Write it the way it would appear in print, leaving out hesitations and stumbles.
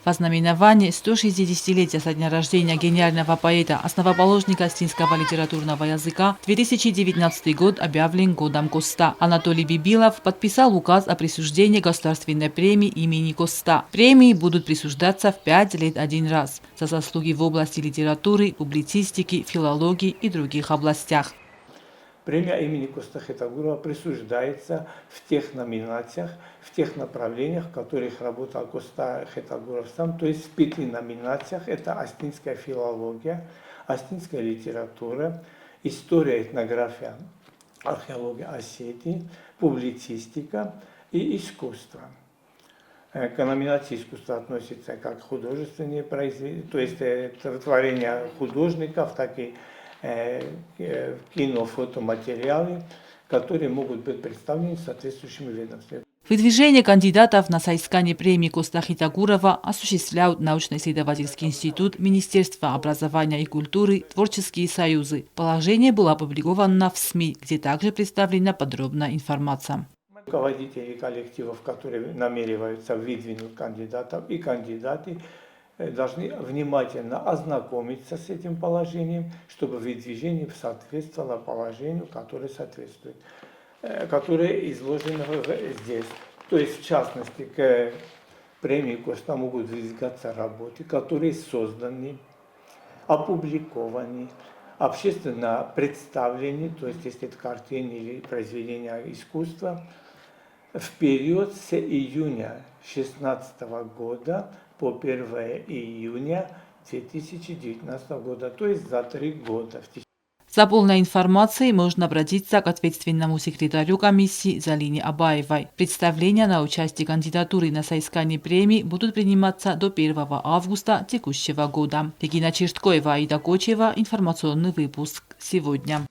В ознаменовании 160-летия со дня рождения гениального поэта, основоположника астинского литературного языка, 2019 год объявлен годом Коста. Анатолий Бибилов подписал указ о присуждении государственной премии имени Коста. Премии будут присуждаться в 5 лет один раз за заслуги в области литературы, публицистики, филологии и других областях. Премия имени Коста Хетагурова присуждается в тех номинациях, в тех направлениях, в которых работал Коста Хетагуров сам, то есть в 5 номинациях. Это астинская филология, астинская литература, история, этнография, археология Осетии, публицистика и искусство. К номинации искусства относятся как художественные произведения, то есть творения художников, так и кино, фотоматериалы, которые могут быть представлены соответствующими ведомствами. Выдвижение кандидатов на соискание премии Коста Хетагурова осуществляют научно-исследовательский институт, Министерство образования и культуры, творческие союзы. Положение было опубликовано в СМИ, где также представлена подробная информация. Руководители коллективов, которые намереваются выдвинуть кандидатов, и кандидаты должны внимательно ознакомиться с этим положением, чтобы выдвижение соответствовало положению, которое соответствует, которое изложено здесь. То есть, в частности, к премии Коста могут выдвигаться работы, которые созданы, опубликованы, общественно представлены, то есть, если это картины или произведения искусства, в период с июня 2016 года по 1 июня 2019 года, то есть за 3 года. За полной информацией можно обратиться к ответственному секретарю комиссии Залине Абаевой. Представления на участие кандидатуры на соискание премии будут приниматься до 1 августа текущего года. Регина Черткоева, Аида Кочева, информационный выпуск «Сегодня».